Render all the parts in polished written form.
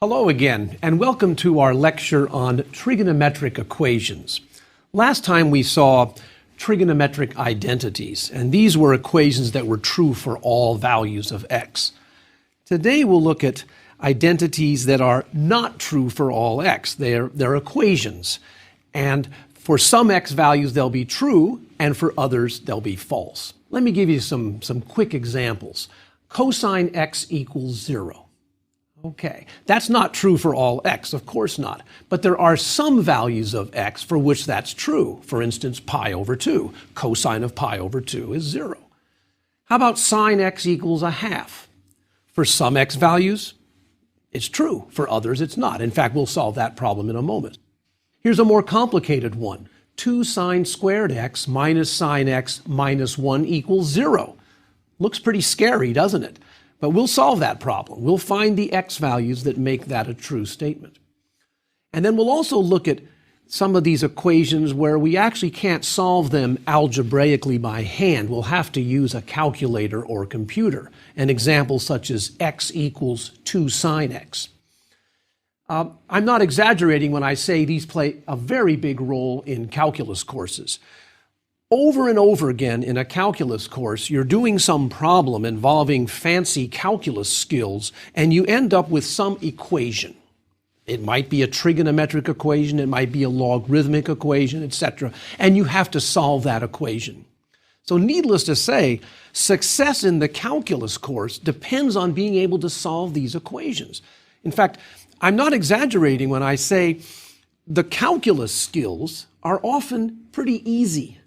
Hello again, and welcome to our lecture on trigonometric equations. Last time we saw trigonometric identities, and these were equations that were true for all values of x. Today we'll look at identities that are not true for all x. They're equations, and for some x values they'll be true, and for others they'll be false. Let me give you some quick examples. Cosine x equals 0. Okay, that's not true for all x, of course not. But there are some values of x for which that's true. For instance, pi over 2. Cosine of pi over 2 is 0. How about sine x equals a half? For some x values, it's true. For others, it's not. In fact, we'll solve that problem in a moment. Here's a more complicated one. 2 sine squared x minus sine x minus 1 equals 0. Looks pretty scary, doesn't it? But we'll solve that problem. We'll find the x values that make that a true statement. And then we'll also look at some of these equations where we actually can't solve them algebraically by hand. We'll have to use a calculator or computer. An example such as x equals 2 sine x. I'm not exaggerating when I say these play a very big role in calculus courses. Over and over again in a calculus course, you're doing some problem involving fancy calculus skills, and you end up with some equation. It might be a trigonometric equation, it might be a logarithmic equation, etc., and you have to solve that equation. So needless to say, success in the calculus course depends on being able to solve these equations. In fact, I'm not exaggerating when I say the calculus skills are often pretty easy.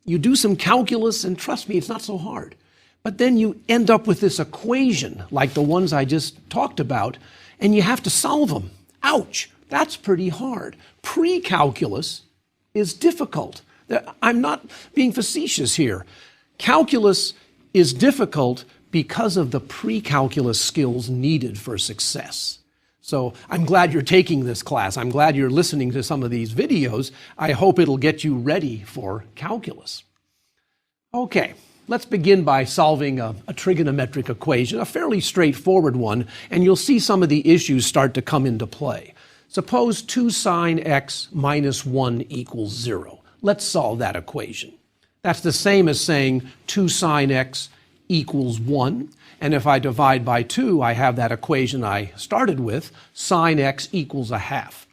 You do some calculus, and trust me, it's not so hard. But then you end up with this equation, like the ones I just talked about, and you have to solve them. Ouch, that's pretty hard. Pre-calculus is difficult. I'm not being facetious here. Calculus is difficult because of the pre-calculus skills needed for success. So I'm glad you're taking this class. I'm glad you're listening to some of these videos. I hope it'll get you ready for calculus. Okay, let's begin by solving a trigonometric equation, a fairly straightforward one, and you'll see some of the issues start to come into play. Suppose 2 sine x minus 1 equals 0. Let's solve that equation. That's the same as saying 2 sine x equals 1. And if I divide by 2, I have that equation I started with, sine x equals a half.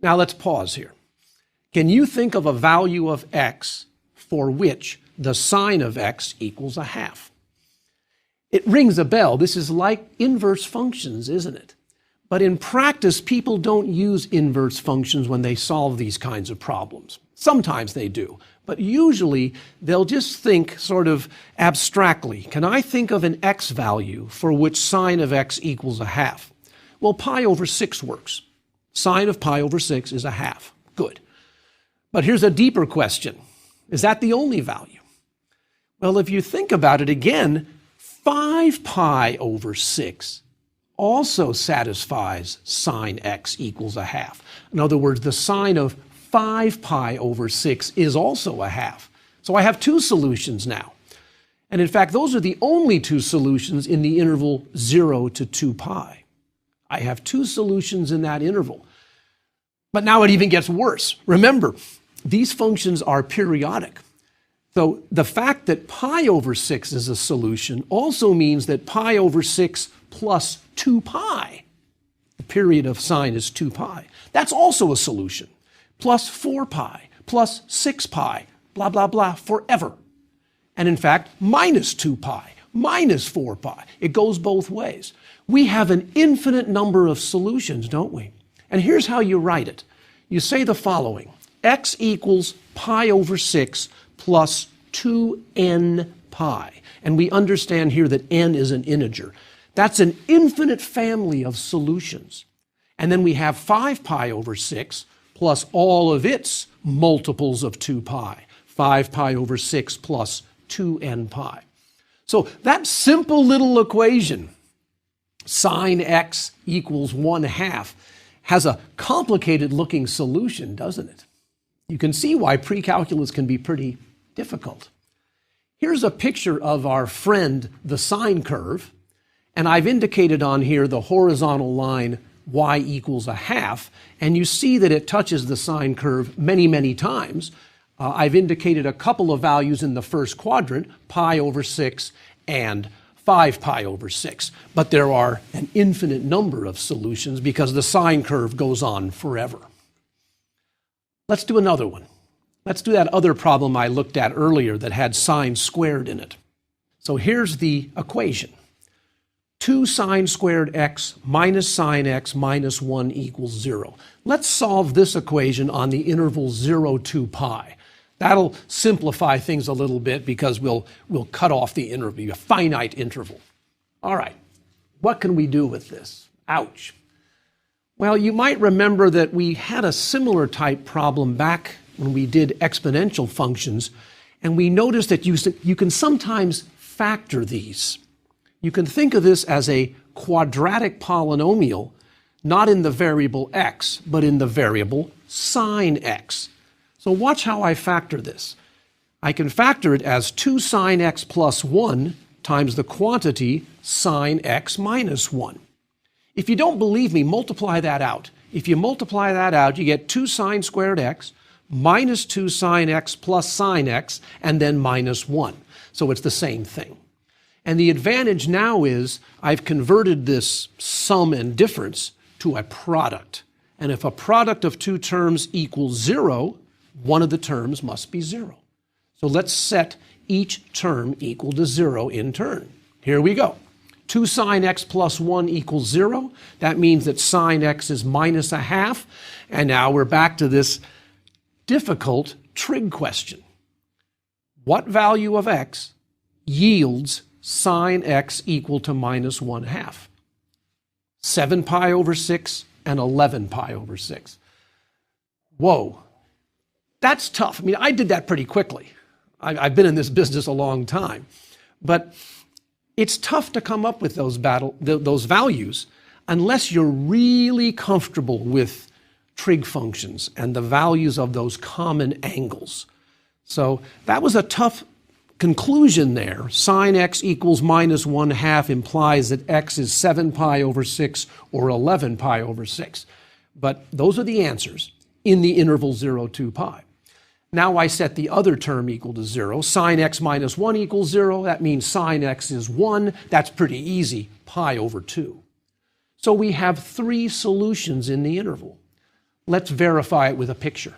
Now let's pause here. Can you think of a value of x for which the sine of x equals a half? It rings a bell. This is like inverse functions, isn't it? But in practice, people don't use inverse functions when they solve these kinds of problems. Sometimes they do. But usually, they'll just think sort of abstractly. Can I think of an x value for which sine of x equals a half? Well, pi over 6 works. Sine of pi over 6 is a half. Good. But here's a deeper question. Is that the only value? Well, if you think about it again, 5 pi over 6 also satisfies sine x equals a half. In other words, the sine of 5 pi over 6 is also a half. So I have 2 solutions now. And in fact, those are the only 2 solutions in the interval 0 to 2 pi. I have 2 solutions in that interval. But now it even gets worse. Remember, these functions are periodic. So the fact that pi over 6 is a solution also means that pi over 6 plus 2 pi, the period of sine is 2 pi, that's also a solution. Plus 4 pi, plus 6 pi, blah, blah, blah, forever. And in fact, minus 2 pi, minus 4 pi. It goes both ways. We have an infinite number of solutions, don't we? And here's how you write it. You say the following: x equals pi over 6 plus 2n pi. And we understand here that n is an integer. That's an infinite family of solutions. And then we have 5 pi over 6 plus all of its multiples of 2 pi. 5 pi over 6 plus 2n pi. So that simple little equation, sine x equals 1/2, has a complicated looking solution, doesn't it? You can see why pre-calculus can be pretty difficult. Here's a picture of our friend, the sine curve, and I've indicated on here the horizontal line y equals a half, and you see that it touches the sine curve many, many times. I've indicated a couple of values in the first quadrant, pi over 6 and 5 pi over 6. But there are an infinite number of solutions because the sine curve goes on forever. Let's do another one. Let's do that other problem I looked at earlier that had sine squared in it. So here's the equation. 2 sine squared x minus sine x minus 1 equals 0. Let's solve this equation on the interval 0 to pi. That'll simplify things a little bit because we'll cut off the interval, a finite interval. All right, what can we do with this? Ouch. Well, you might remember that we had a similar type problem back when we did exponential functions, and we noticed that you can sometimes factor these. You can think of this as a quadratic polynomial, not in the variable x, but in the variable sine x. So watch how I factor this. I can factor it as 2 sine x plus 1 times the quantity sine x minus 1. If you don't believe me, multiply that out. If you multiply that out, you get 2 sine squared x minus 2 sine x plus sine x, and then minus 1. So it's the same thing. And the advantage now is I've converted this sum and difference to a product. And if a product of two terms equals 0, one of the terms must be 0. So let's set each term equal to 0 in turn. Here we go. 2 sine x plus 1 equals 0. That means that sine x is minus a half. And now we're back to this difficult trig question. What value of x yields sine x equal to minus 1/2? 7 pi over 6 and 11 pi over 6. Whoa. That's tough. I mean, I did that pretty quickly. I've been in this business a long time. But it's tough to come up with those values unless you're really comfortable with trig functions and the values of those common angles. So that was a tough conclusion there. Sine x equals minus 1/2 implies that x is 7 pi over 6 or 11 pi over 6. But those are the answers in the interval 0 to pi. Now I set the other term equal to 0. Sine x minus 1 equals 0. That means sine x is 1. That's pretty easy, pi over 2. So we have 3 solutions in the interval. Let's verify it with a picture.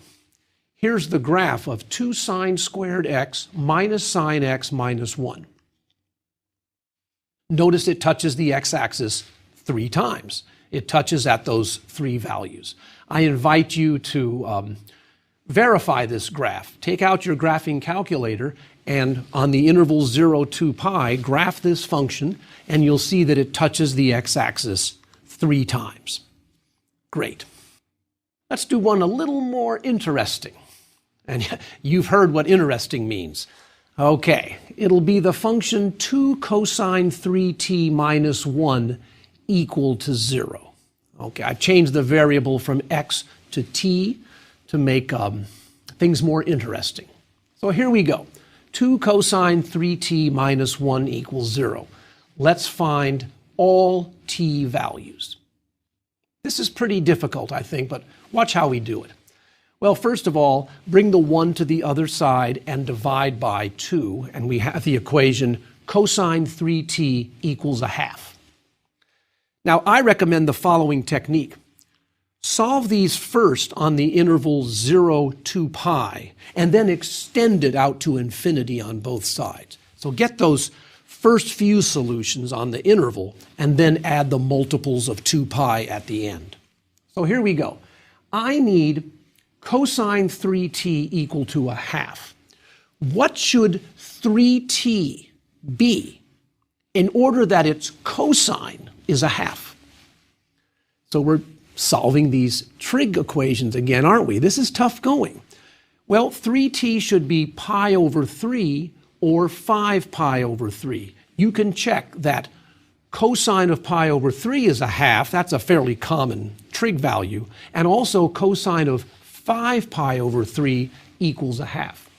Here's the graph of 2 sine squared x minus sine x minus 1. Notice it touches the x-axis 3 times. It touches at those 3 values. I invite you to verify this graph. Take out your graphing calculator and on the interval 0 to pi, graph this function, and you'll see that it touches the x-axis 3 times. Great. Let's do one a little more interesting. And you've heard what interesting means. Okay, it'll be the function 2 cosine 3t minus 1 equal to 0. Okay, I've changed the variable from x to t to make things more interesting. So here we go. 2 cosine 3t minus 1 equals 0. Let's find all t values. This is pretty difficult, I think, but watch how we do it. Well, first of all, bring the 1 to the other side and divide by 2, and we have the equation cosine 3t equals a half. Now, I recommend the following technique. Solve these first on the interval 0 to pi, and then extend it out to infinity on both sides. So get those first few solutions on the interval, and then add the multiples of 2 pi at the end. So here we go. I need cosine 3t equal to a half. What should 3t be in order that its cosine is a half? So we're solving these trig equations again, aren't we? This is tough going. Well, 3t should be pi over 3 or 5 pi over 3. You can check that cosine of pi over 3 is a half. That's a fairly common trig value. And also cosine of 5 pi over 3 equals a half.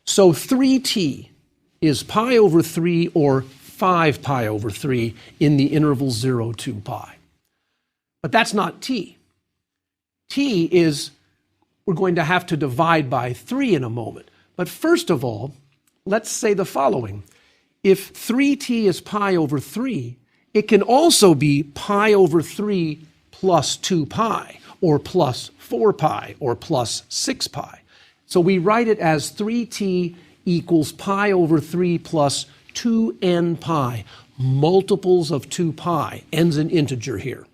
So 3t is pi over 3 or 5 pi over 3 in the interval 0 to pi. But that's not t. T is, we're going to have to divide by 3 in a moment. But first of all, let's say the following. If 3t is pi over 3, it can also be pi over 3 plus 2 pi, or plus 4 pi, or plus 6 pi. So we write it as 3t equals pi over 3 plus 2n pi, multiples of 2 pi, n's an integer here.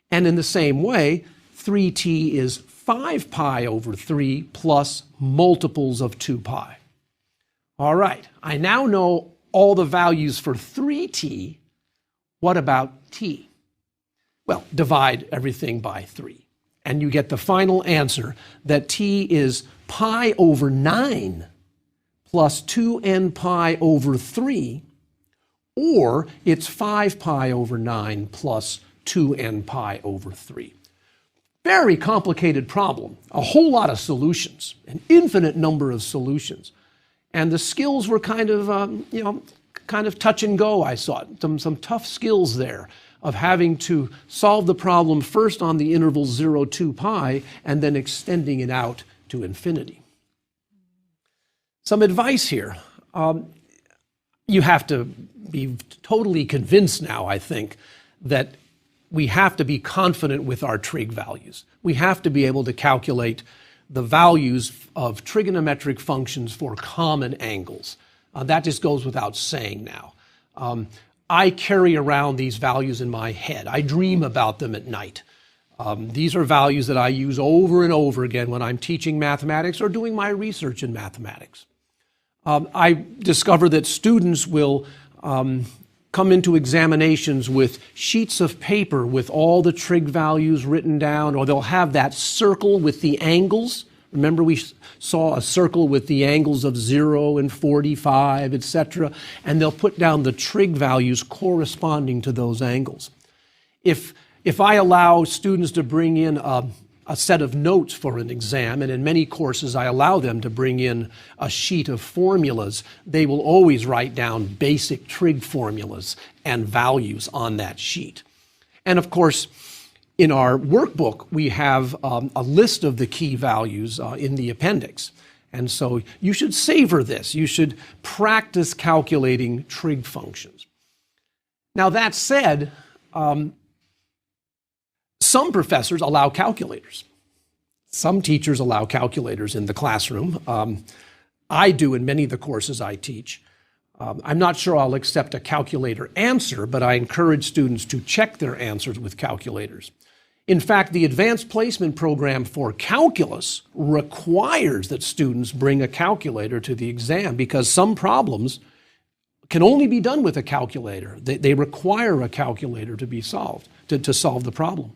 And in the same way, 3t is 5 pi over 3 plus multiples of 2 pi. All right, I now know all the values for 3t. What about t? Well, divide everything by 3. And you get the final answer that t is pi over 9 plus 2n pi over 3, or it's 5 pi over 9 plus 2n pi over 3. Very complicated problem, a whole lot of solutions, an infinite number of solutions. And the skills were kind of touch and go, I saw. Some tough skills there of having to solve the problem first on the interval 0, 2 pi, and then extending it out to infinity. Some advice here. You have to be totally convinced now, I think, that we have to be confident with our trig values. We have to be able to calculate the values of trigonometric functions for common angles. That just goes without saying now. I carry around these values in my head. I dream about them at night. These are values that I use over and over again when I'm teaching mathematics or doing my research in mathematics. I discover that students will come into examinations with sheets of paper with all the trig values written down, or they'll have that circle with the angles. Remember, we saw a circle with the angles of 0 and 45, etc., and they'll put down the trig values corresponding to those angles. If I allow students to bring in a set of notes for an exam, and in many courses I allow them to bring in a sheet of formulas, they will always write down basic trig formulas and values on that sheet. And of course, in our workbook, we have a list of the key values in the appendix. And so you should savor this. You should practice calculating trig functions. Now that said, some professors allow calculators. Some teachers allow calculators in the classroom. I do in many of the courses I teach. I'm not sure I'll accept a calculator answer, but I encourage students to check their answers with calculators. In fact, the advanced placement program for calculus requires that students bring a calculator to the exam because some problems can only be done with a calculator. They require a calculator to be solved, to solve the problem.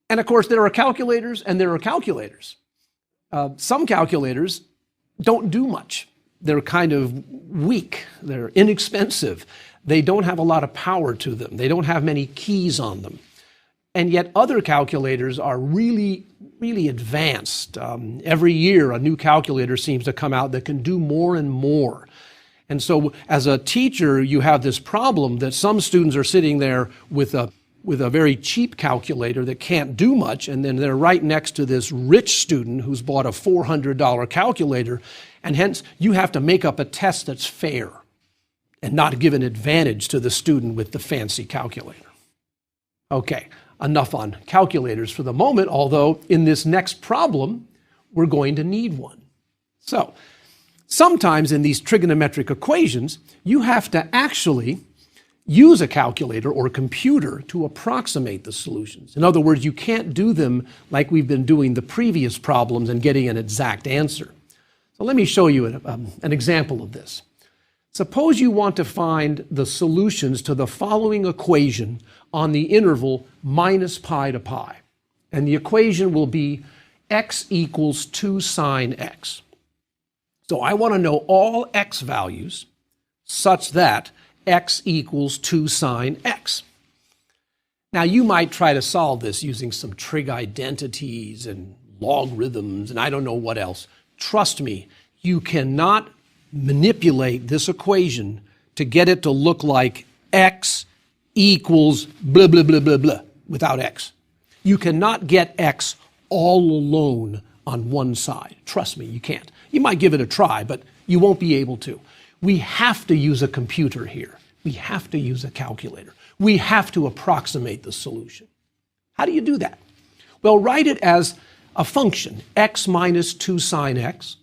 And of course, there are calculators and there are calculators. Some calculators don't do much. They're kind of weak. They're inexpensive. They don't have a lot of power to them. They don't have many keys on them. And yet other calculators are really, really advanced. Every year, a new calculator seems to come out that can do more and more. And so as a teacher, you have this problem that some students are sitting there with a very cheap calculator that can't do much, and then they're right next to this rich student who's bought a $400 calculator, and hence you have to make up a test that's fair and not give an advantage to the student with the fancy calculator. Okay, enough on calculators for the moment, although in this next problem, we're going to need one. So, sometimes in these trigonometric equations, you have to actually use a calculator or computer to approximate the solutions. In other words, you can't do them like we've been doing the previous problems and getting an exact answer. So let me show you an example of this. Suppose you want to find the solutions to the following equation on the interval minus pi to pi. And the equation will be x equals 2 sine x. So I want to know all x values such that x equals 2 sine x. Now you might try to solve this using some trig identities and logarithms and I don't know what else. Trust me, you cannot manipulate this equation to get it to look like x equals blah, blah, blah, blah, blah. without x. You cannot get x all alone on one side. Trust me, you can't. You might give it a try, but you won't be able to. We have to use a computer here. We have to use a calculator. We have to approximate the solution. How do you do that? Well, write it as a function, x minus 2 sine x,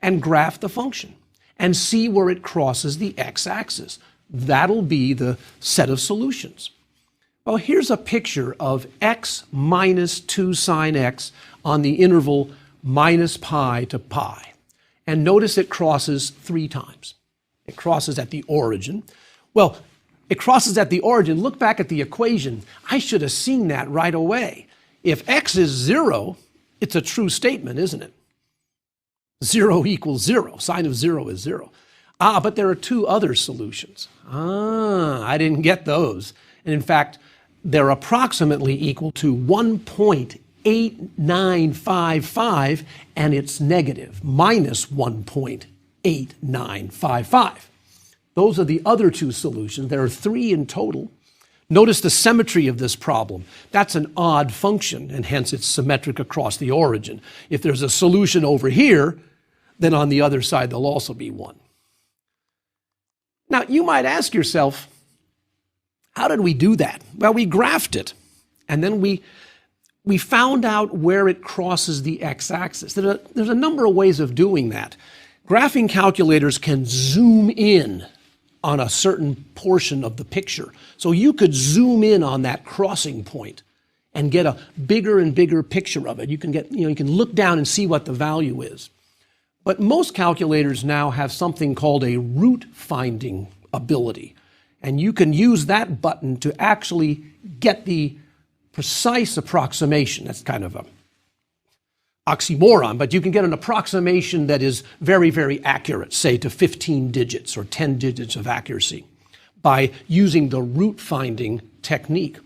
and graph the function and see where it crosses the x-axis. That'll be the set of solutions. Well, here's a picture of x minus 2 sine x on the interval minus pi to pi. And notice it crosses 3 times. It crosses at the origin. Well, it crosses at the origin. Look back at the equation. I should have seen that right away. If x is 0, it's a true statement, isn't it? 0 equals 0. Sine of 0 is 0. But there are 2 other solutions. I didn't get those. And in fact, they're approximately equal to 1.8955, and it's negative, minus 1.8955. Those are the other 2 solutions. There are 3 in total. Notice the symmetry of this problem. That's an odd function, and hence it's symmetric across the origin. If there's a solution over here, then on the other side there'll also be one. Now, you might ask yourself, how did we do that? Well, we graphed it, and then we found out where it crosses the x-axis. There's a number of ways of doing that. Graphing calculators can zoom in on a certain portion of the picture. So you could zoom in on that crossing point and get a bigger and bigger picture of it. You can look down and see what the value is. But most calculators now have something called a root finding ability. And you can use that button to actually get the precise approximation. That's kind of an oxymoron, but you can get an approximation that is very, very accurate, say to 15 digits or 10 digits of accuracy by using the root finding technique.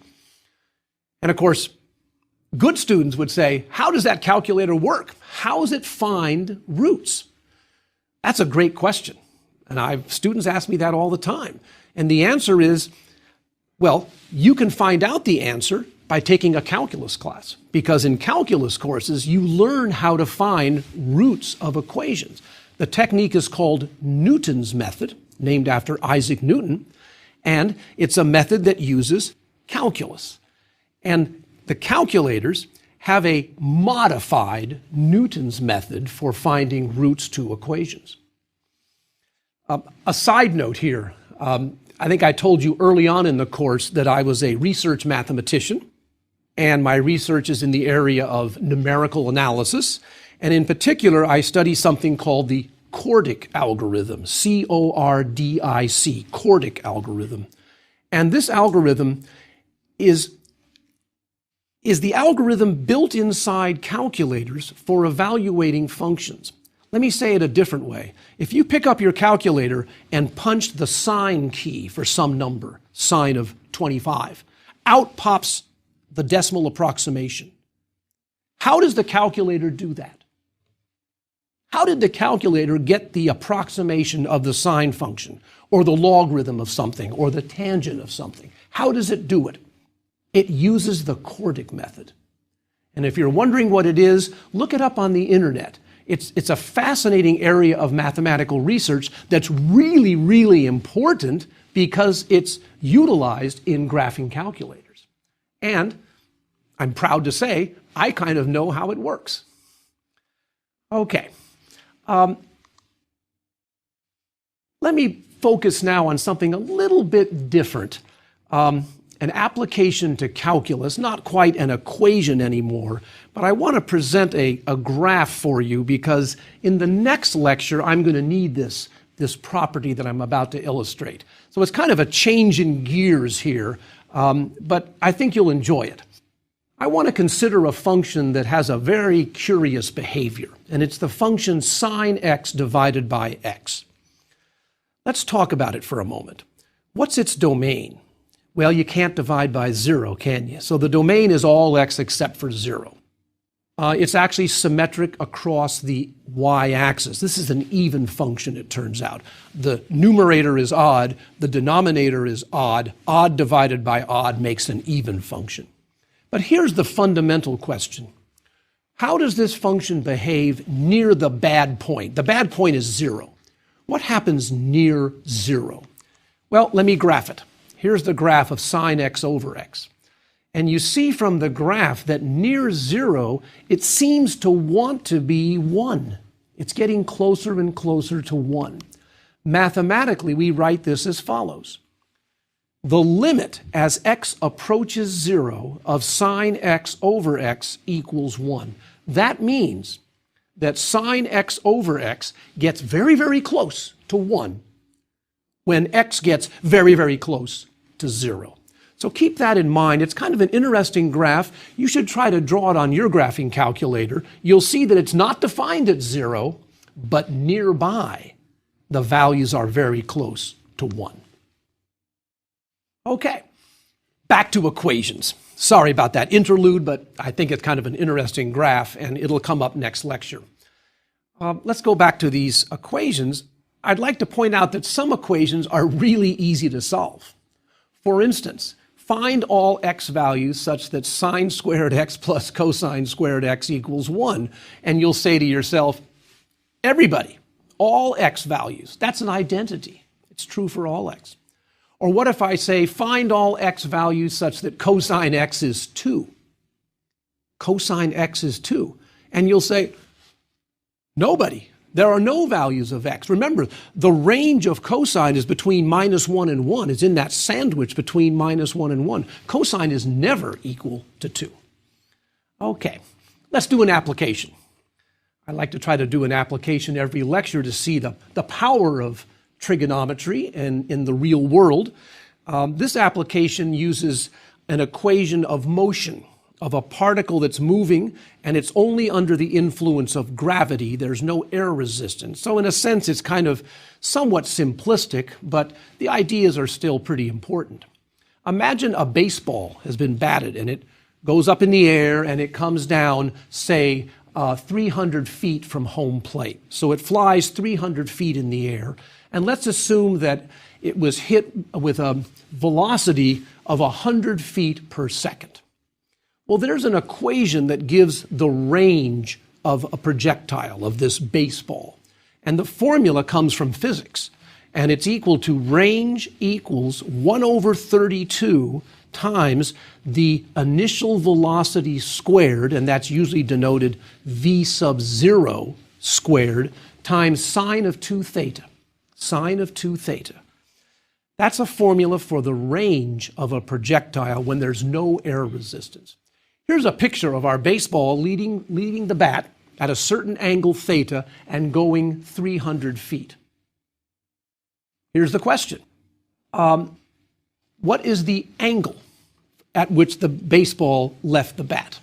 And of course, good students would say, how does that calculator work? How does it find roots? That's a great question. And students ask me that all the time. And the answer is, well, you can find out the answer by taking a calculus class, because in calculus courses, you learn how to find roots of equations. The technique is called Newton's method, named after Isaac Newton, and it's a method that uses calculus. And the calculators have a modified Newton's method for finding roots to equations. A side note here, I think I told you early on in the course that I was a research mathematician, and my research is in the area of numerical analysis. And in particular, I study something called the Cortic Algorithm, C-O-R-D-I-C, Cortic Algorithm. And this algorithm is the algorithm built inside calculators for evaluating functions. Let me say it a different way. If you pick up your calculator and punch the sine key for some number, sine of 25, out pops the decimal approximation. How does the calculator do that? How did the calculator get the approximation of the sine function, or the logarithm of something, or the tangent of something? How does it do it? It uses the Cortic method. And if you're wondering what it is, look it up on the internet. It's a fascinating area of mathematical research that's really, really important because it's utilized in graphing calculators. And I'm proud to say, I kind of know how it works. Okay. Let me focus now on something a little bit different. An application to calculus, not quite an equation anymore, but I want to present a graph for you because in the next lecture, I'm going to need this property that I'm about to illustrate. So it's kind of a change in gears here, but I think you'll enjoy it. I want to consider a function that has a very curious behavior, and it's the function sine x divided by x. Let's talk about it for a moment. What's its domain? Well, you can't divide by 0, can you? So the domain is all x except for 0. It's actually symmetric across the y-axis. This is an even function, it turns out. The numerator is odd, the denominator is odd. Odd divided by odd makes an even function. But here's the fundamental question. How does this function behave near the bad point? The bad point is 0. What happens near 0? Well, let me graph it. Here's the graph of sine x over x. And you see from the graph that near 0, it seems to want to be 1. It's getting closer and closer to 1. Mathematically, we write this as follows. The limit as x approaches 0 of sine x over x equals 1. That means that sine x over x gets very, very close to 1 when x gets very, very close to 0. So keep that in mind. It's kind of an interesting graph. You should try to draw it on your graphing calculator. You'll see that it's not defined at 0, but nearby the values are very close to 1. Okay, back to equations. Sorry about that interlude, but I think it's kind of an interesting graph, and it'll come up next lecture. Let's go back to these equations. I'd like to point out that some equations are really easy to solve. For instance, find all x values such that sine squared x plus cosine squared x equals 1. And you'll say to yourself, everybody, all x values, that's an identity. It's true for all x. Or what if I say, find all x values such that cosine x is 2? Cosine x is 2. And you'll say, nobody. There are no values of x. Remember, the range of cosine is between -1 and 1. It's in that sandwich between -1 and 1. Cosine is never equal to 2. Okay, let's do an application. I like to try to do an application every lecture to see the power of trigonometry in the real world. This application uses an equation of motion of a particle that's moving, and it's only under the influence of gravity. There's no air resistance. So in a sense, it's kind of somewhat simplistic, but the ideas are still pretty important. Imagine a baseball has been batted, and it goes up in the air, and it comes down, say, 300 feet from home plate. So it flies 300 feet in the air, and let's assume that it was hit with a velocity of 100 feet per second. Well, there's an equation that gives the range of a projectile, of this baseball. And the formula comes from physics. And it's equal to range equals 1 over 32 times the initial velocity squared, and that's usually denoted v sub 0 squared, times sine of 2 theta. Sine of 2 theta. That's a formula for the range of a projectile when there's no air resistance. Here's a picture of our baseball leading the bat at a certain angle theta and going 300 feet. Here's the question. What is the angle at which the baseball left the bat?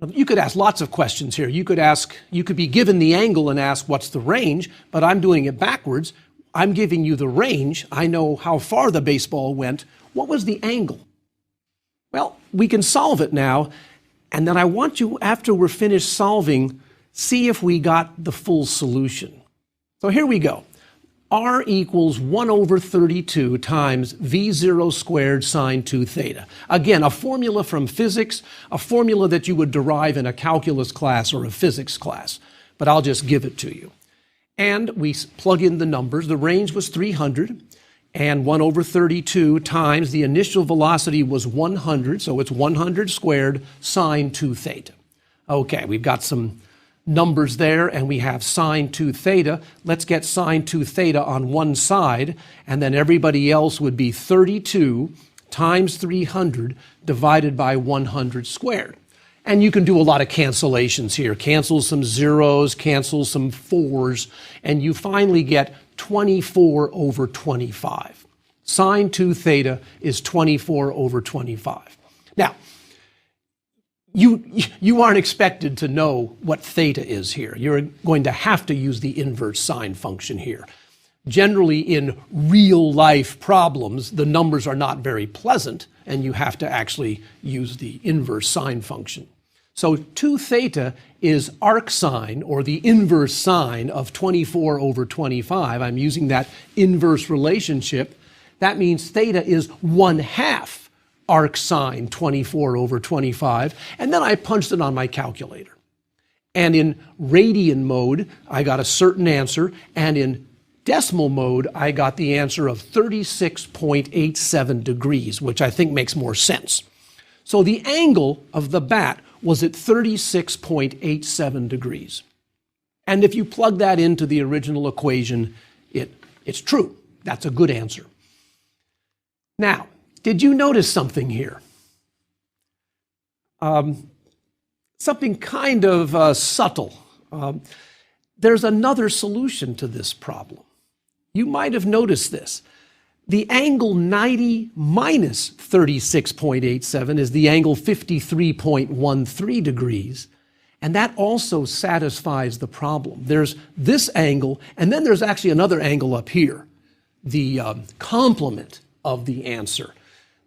You could ask lots of questions here. You could be given the angle and ask, what's the range? But I'm doing it backwards. I'm giving you the range. I know how far the baseball went. What was the angle? Well, we can solve it now, and then I want you, after we're finished solving, see if we got the full solution. So here we go. R equals 1 over 32 times V0 squared sine 2 theta. Again, a formula from physics, a formula that you would derive in a calculus class or a physics class, but I'll just give it to you. And we plug in the numbers. The range was 300. And 1 over 32 times the initial velocity was 100, so it's 100 squared sine 2 theta. Okay, we've got some numbers there, and we have sine 2 theta. Let's get sine 2 theta on one side, and then everybody else would be 32 times 300 divided by 100 squared. And you can do a lot of cancellations here. Cancel some zeros, cancel some 4s, and you finally get 24 over 25. Sine 2 theta is 24 over 25. Now, you aren't expected to know what theta is here. You're going to have to use the inverse sine function here. Generally, in real-life problems, the numbers are not very pleasant, and you have to actually use the inverse sine function. So 2 theta is arcsine, or the inverse sine of 24 over 25. I'm using that inverse relationship. That means theta is 1/2 arc sine 24 over 25, and then I punched it on my calculator. And in radian mode, I got a certain answer, and in decimal mode, I got the answer of 36.87 degrees, which I think makes more sense. So the angle of the bat was at 36.87 degrees. And if you plug that into the original equation, it's true. That's a good answer. Now, did you notice something here? Something kind of subtle. There's another solution to this problem. You might have noticed this. The angle 90 minus 36.87 is the angle 53.13 degrees, and that also satisfies the problem. There's this angle, and then there's actually another angle up here, the complement of the answer.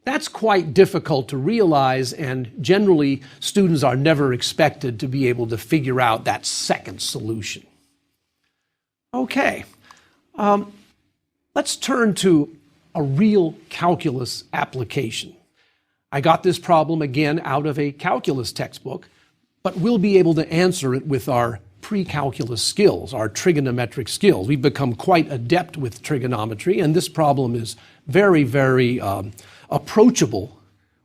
That's quite difficult to realize, and generally students are never expected to be able to figure out that second solution. Okay, let's turn to a real calculus application. I got this problem again out of a calculus textbook, but we'll be able to answer it with our pre-calculus skills, our trigonometric skills. We've become quite adept with trigonometry, and this problem is very, very approachable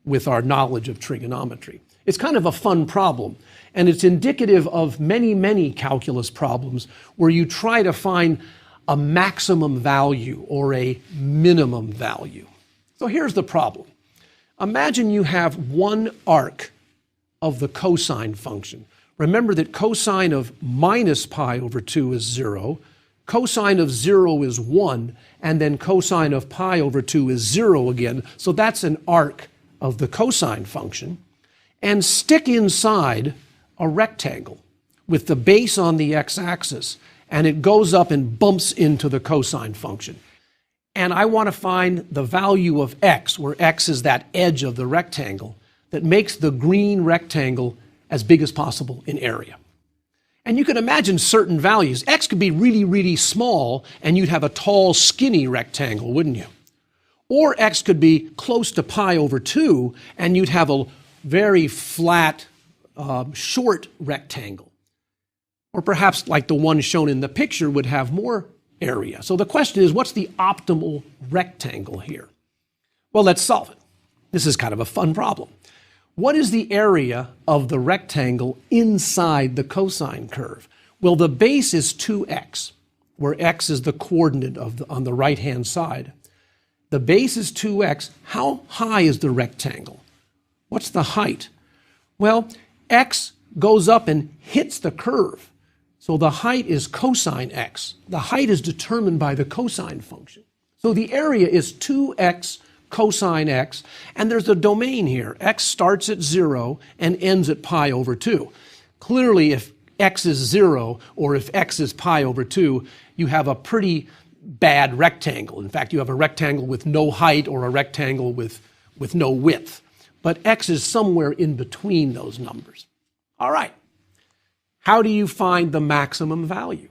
with our knowledge of trigonometry. It's kind of a fun problem, and it's indicative of many, many calculus problems where you try to find a maximum value or a minimum value. So here's the problem. Imagine you have one arc of the cosine function. Remember that cosine of minus pi over 2 is 0, cosine of 0 is 1, and then cosine of pi over 2 is 0 again. So that's an arc of the cosine function. And stick inside a rectangle with the base on the x-axis, and it goes up and bumps into the cosine function. And I want to find the value of x, where x is that edge of the rectangle, that makes the green rectangle as big as possible in area. And you can imagine certain values. X could be really, really small, and you'd have a tall, skinny rectangle, wouldn't you? Or x could be close to pi over 2, and you'd have a very flat, short rectangle. Or perhaps, like the one shown in the picture, would have more area. So the question is, what's the optimal rectangle here? Well, let's solve it. This is kind of a fun problem. What is the area of the rectangle inside the cosine curve? Well, the base is 2x, where x is the coordinate on the right-hand side. The base is 2x. How high is the rectangle? What's the height? Well, x goes up and hits the curve. So the height is cosine x. The height is determined by the cosine function. So the area is 2x cosine x, and there's a domain here. X starts at 0 and ends at pi over 2. Clearly, if x is 0 or if x is pi over 2, you have a pretty bad rectangle. In fact, you have a rectangle with no height or a rectangle with no width. But x is somewhere in between those numbers. All right. How do you find the maximum value?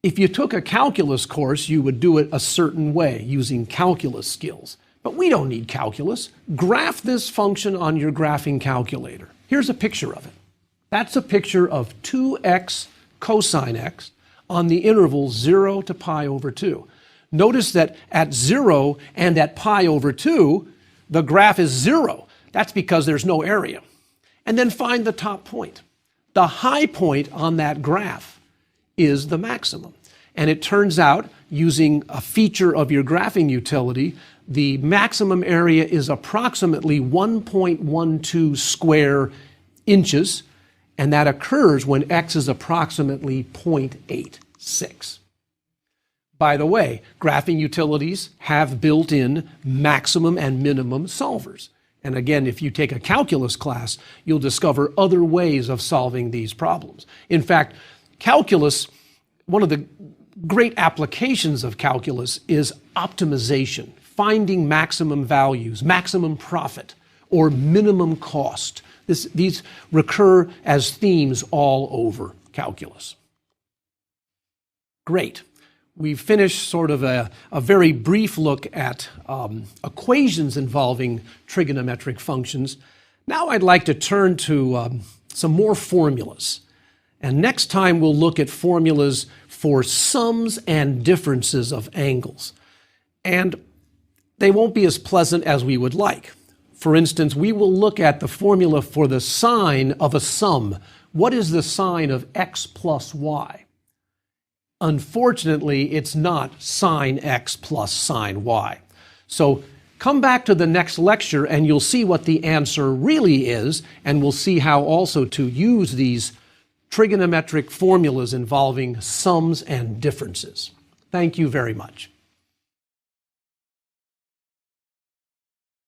If you took a calculus course, you would do it a certain way using calculus skills. But we don't need calculus. Graph this function on your graphing calculator. Here's a picture of it. That's a picture of 2x cosine x on the interval 0 to pi over 2. Notice that at 0 and at pi over 2, the graph is 0. That's because there's no area. And then find the top point. The high point on that graph is the maximum. And it turns out, using a feature of your graphing utility, the maximum area is approximately 1.12 square inches, and that occurs when x is approximately 0.86. By the way, graphing utilities have built-in maximum and minimum solvers. And again, if you take a calculus class, you'll discover other ways of solving these problems. In fact, calculus, one of the great applications of calculus is optimization, finding maximum values, maximum profit, or minimum cost. These recur as themes all over calculus. Great. We've finished sort of a very brief look at equations involving trigonometric functions. Now I'd like to turn to some more formulas. And next time we'll look at formulas for sums and differences of angles. And they won't be as pleasant as we would like. For instance, we will look at the formula for the sine of a sum. What is the sine of x plus y? Unfortunately, it's not sine x plus sine y. So come back to the next lecture and you'll see what the answer really is, and we'll see how also to use these trigonometric formulas involving sums and differences. Thank you very much.